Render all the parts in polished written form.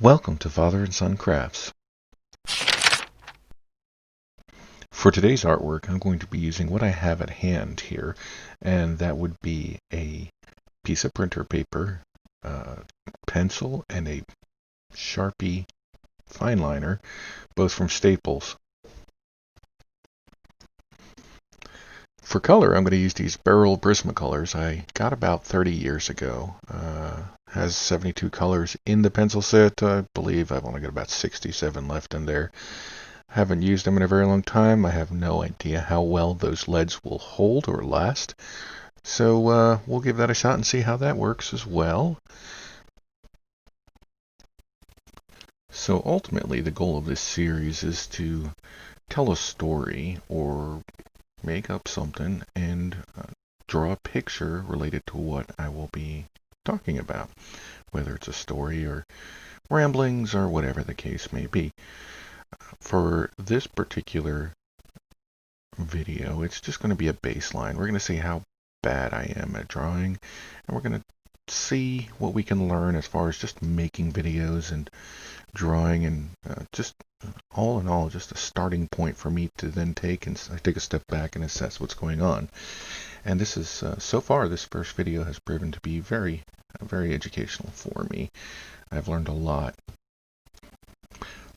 Welcome to Father and Son Crafts. For today's artwork, I'm going to be using what I have at hand here, and that would be a piece of printer paper, pencil, and a Sharpie fine liner, both from Staples. For color, I'm going to use these Beryl Prismacolors I got about 30 years ago. Has 72 colors in the pencil set. I believe I've only got about 67 left in there. Haven't used them in a very long time. I have no idea how well those leads will hold or last. So we'll give that a shot and see how that works as well. So ultimately, the goal of this series is to tell a story or make up something and draw a picture related to what I will be talking about, whether it's a story or ramblings or whatever the case may be. For this particular video, it's just going to be a baseline. We're going to see how bad I am at drawing, and we're going to see what we can learn as far as just making videos and drawing, and just all in all, just a starting point for me to then take a step back and assess what's going on. And this is so far, this first video has proven to be very educational for me. I've learned a lot.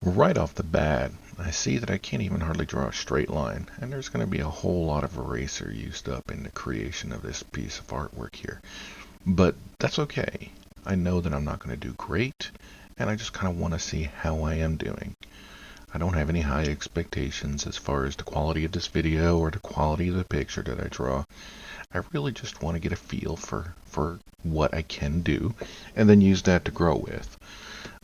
Right off the bat, I see that I can't even hardly draw a straight line, and there's going to be a whole lot of eraser used up in the creation of this piece of artwork here. But that's okay. I know that I'm not going to do great, and I just kind of want to see how I am doing. I don't have any high expectations as far as the quality of this video or the quality of the picture that I draw. I really just want to get a feel for what I can do, and then use that to grow with.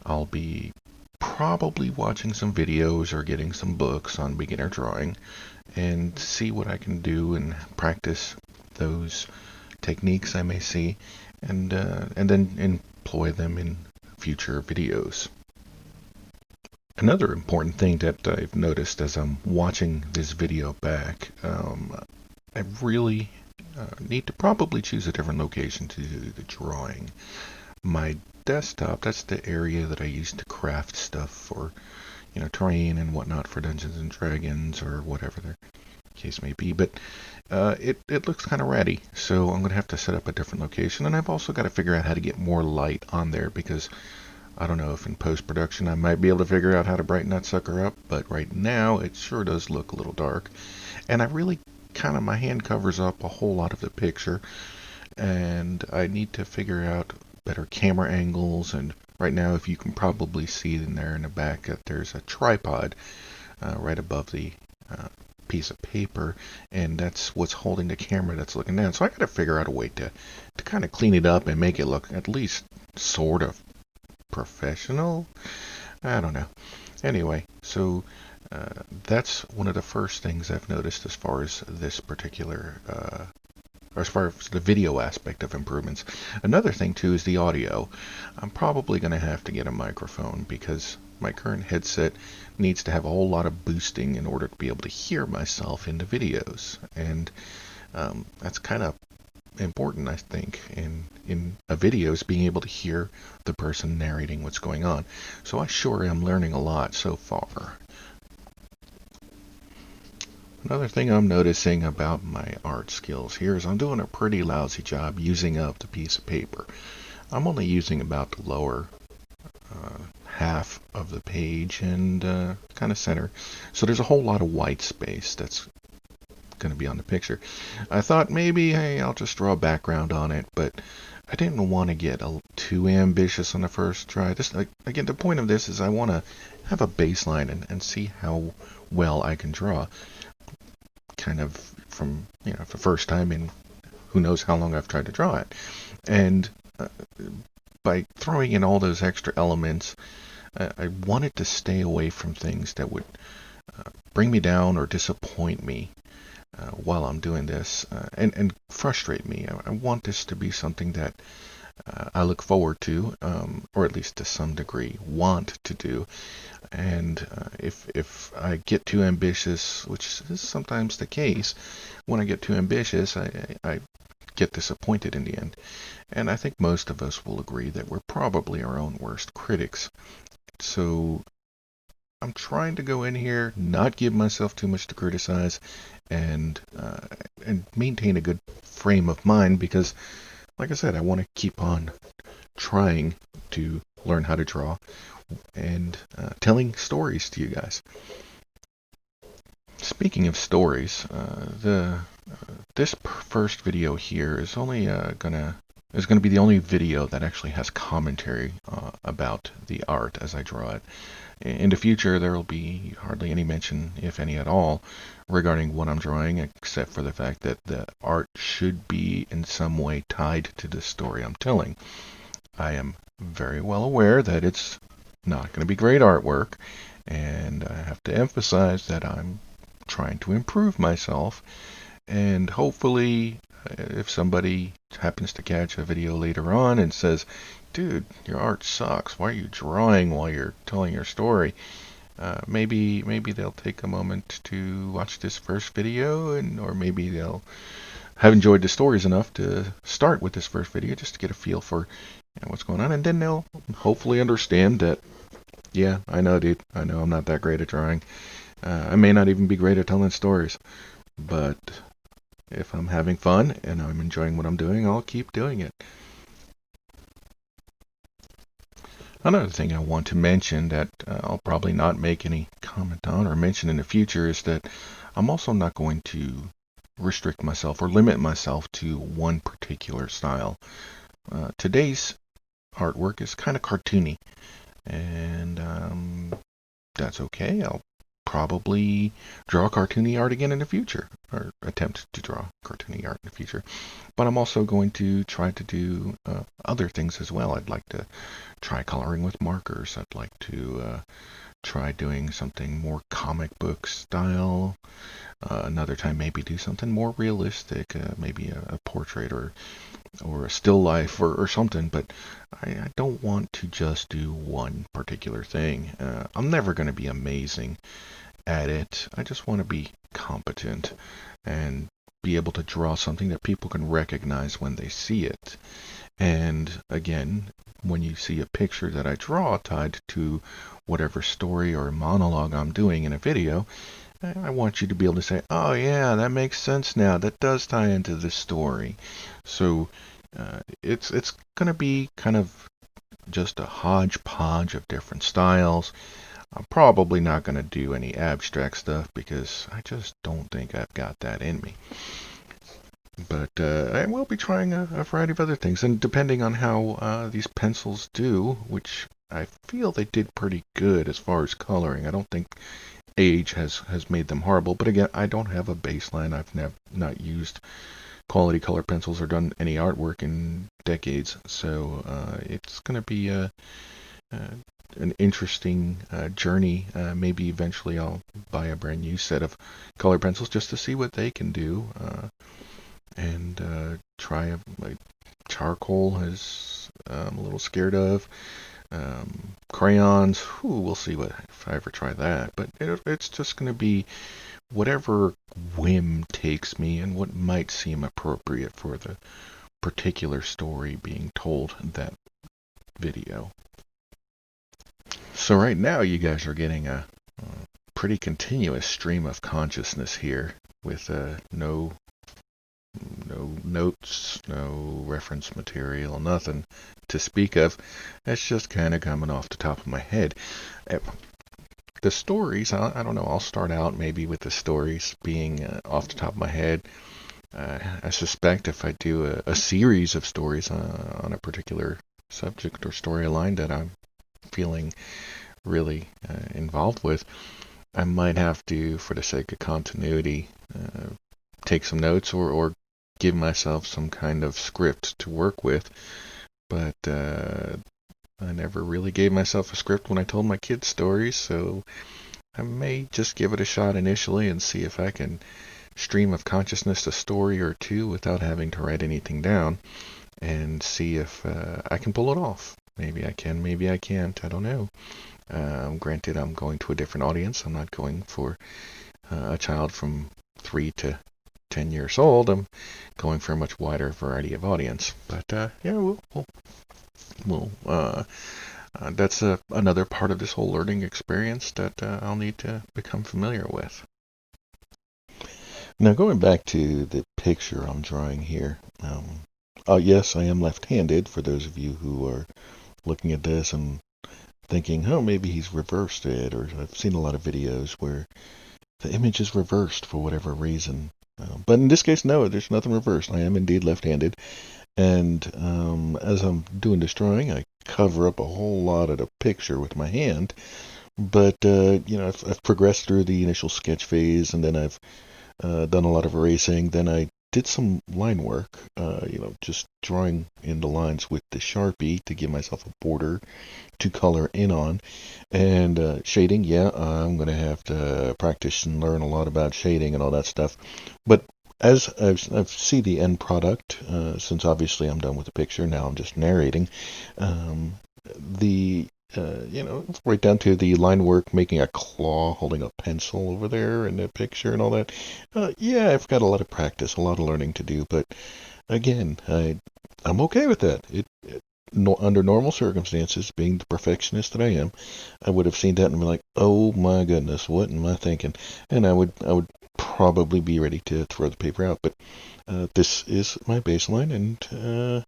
I'll be probably watching some videos or getting some books on beginner drawing and see what I can do and practice those techniques I may see, and then employ them in future videos. Another important thing that I've noticed as I'm watching this video back, I really need to probably choose a different location to do the drawing. My desktop, that's the area that I use to craft stuff for, terrain and whatnot for Dungeons and Dragons or whatever the case may be. But it looks kind of ratty, so I'm going to have to set up a different location. And I've also got to figure out how to get more light on there, because I don't know if in post-production I might be able to figure out how to brighten that sucker up, but right now it sure does look a little dark. And I really my hand covers up a whole lot of the picture, and I need to figure out better camera angles. And right now, if you can probably see in there in the back that there's a tripod right above the piece of paper, and that's what's holding the camera that's looking down. So I got to figure out a way to kind of clean it up and make it look at least sort of professional. I don't know. Anyway, so that's one of the first things I've noticed as far as this particular or as far as the video aspect of improvements. Another thing too is the audio. I'm probably going to have to get a microphone, because my current headset needs to have a whole lot of boosting in order to be able to hear myself in the videos, and that's kind of important, I think, in a video, is being able to hear the person narrating what's going on. So I sure am learning a lot so far. Another thing I'm noticing about my art skills here is I'm doing a pretty lousy job using up the piece of paper. I'm only using about the lower half of the page and kind of center. So there's a whole lot of white space that's going to be on the picture. I thought maybe, hey, I'll just draw a background on it, but I didn't want to get too ambitious on the first try. Again, the point of this is I want to have a baseline and see how well I can draw. Kind of from, the first time in who knows how long I've tried to draw it. And by throwing in all those extra elements, I wanted to stay away from things that would bring me down or disappoint me while I'm doing this, and frustrate me. I want this to be something that I look forward to, or at least to some degree want to do. And if I get too ambitious, which is sometimes the case, when I get too ambitious, I get disappointed in the end. And I think most of us will agree that we're probably our own worst critics. So I'm trying to go in here, not give myself too much to criticize, and maintain a good frame of mind because, like I said, I want to keep on trying to learn how to draw and telling stories to you guys. Speaking of stories, this first video here is only gonna be the only video that actually has commentary about the art as I draw it. In the future, there will be hardly any mention, if any at all, regarding what I'm drawing, except for the fact that the art should be in some way tied to the story I'm telling. I am very well aware that it's not going to be great artwork, and I have to emphasize that I'm trying to improve myself, and hopefully if somebody happens to catch a video later on and says, dude, your art sucks, why are you drawing while you're telling your story, maybe they'll take a moment to watch this first video, or maybe they'll have enjoyed the stories enough to start with this first video just to get a feel for what's going on, and then they'll hopefully understand that, yeah, I know, dude, I know I'm not that great at drawing. I may not even be great at telling stories, but if I'm having fun and I'm enjoying what I'm doing, I'll keep doing it. Another thing I want to mention that I'll probably not make any comment on or mention in the future is that I'm also not going to restrict myself or limit myself to one particular style. Today's artwork is kind of cartoony, and that's okay. I'll probably draw cartoony art again in the future, or attempt to draw cartoony art in the future. But I'm also going to try to do other things as well. I'd like to try coloring with markers. I'd like to try doing something more comic book style. Another time maybe do something more realistic, maybe a portrait or a still life or something, but I don't want to just do one particular thing. I'm never going to be amazing at it. I just want to be competent and be able to draw something that people can recognize when they see it. And again, when you see a picture that I draw tied to whatever story or monologue I'm doing in a video, I want you to be able to say, oh yeah, that makes sense now. That does tie into this story. So it's going to be kind of just a hodgepodge of different styles. I'm probably not going to do any abstract stuff because I just don't think I've got that in me. But I will be trying a variety of other things, and depending on how these pencils do, which I feel they did pretty good as far as coloring. I don't think age has made them horrible, but again, I don't have a baseline. I've not used quality color pencils or done any artwork in decades, so it's going to be an interesting journey. Maybe eventually I'll buy a brand new set of color pencils just to see what they can do, and try like charcoal is I'm a little scared of. Crayons, we'll see if I ever try that, but it's just going to be whatever whim takes me and what might seem appropriate for the particular story being told in that video. So right now you guys are getting a pretty continuous stream of consciousness here with no notes, no reference material, nothing to speak of. It's just kind of coming off the top of my head. The stories, I don't know, I'll start out maybe with the stories being off the top of my head. I suspect if I do a series of stories on a particular subject or storyline that I'm feeling really involved with, I might have to, for the sake of continuity, take some notes or give myself some kind of script to work with. But I never really gave myself a script when I told my kids stories, so I may just give it a shot initially and see if I can stream of consciousness a story or two without having to write anything down, and see if I can pull it off. Maybe I can, maybe I can't, I don't know. Granted, I'm going to a different audience. I'm not going for a child from 3 to 10 years old. I'm going for a much wider variety of audience. But yeah, we'll That's another part of this whole learning experience that I'll need to become familiar with. Now, going back to the picture I'm drawing here, yes, I am left-handed, for those of you who are looking at this and thinking, oh, maybe he's reversed it, or I've seen a lot of videos where the image is reversed for whatever reason. But in this case, no, there's nothing reversed. I am indeed left-handed, and as I'm doing this drawing, I cover up a whole lot of the picture with my hand. But I've progressed through the initial sketch phase, and then I've done a lot of erasing. Then I did some line work, just drawing in the lines with the Sharpie to give myself a border to color in on. And shading, yeah, I'm going to have to practice and learn a lot about shading and all that stuff. But as I've see the end product, since obviously I'm done with the picture, now I'm just narrating. The right down to the line work, making a claw, holding a pencil over there in the picture and all that. Yeah, I've got a lot of practice, a lot of learning to do, but again, I'm okay with that. No, under normal circumstances, being the perfectionist that I am, I would have seen that and be like, "Oh my goodness, what am I thinking?" And I would probably be ready to throw the paper out. But this is my baseline, and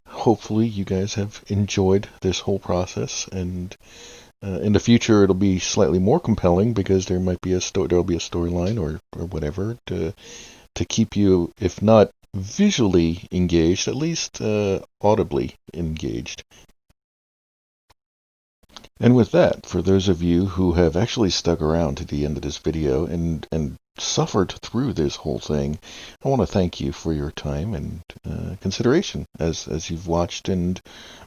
hopefully you guys have enjoyed this whole process. And in the future, it'll be slightly more compelling because there might be there'll be a storyline or whatever to keep you, if not visually engaged, at least audibly engaged. And with that, for those of you who have actually stuck around to the end of this video and suffered through this whole thing, I want to thank you for your time and consideration as you've watched and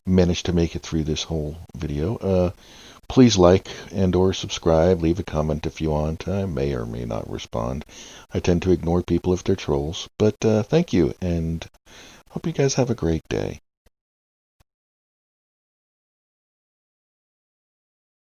managed to make it through this whole video. Please like and or subscribe, leave a comment if you want. I may or may not respond. I tend to ignore people if they're trolls, but thank you, and hope you guys have a great day.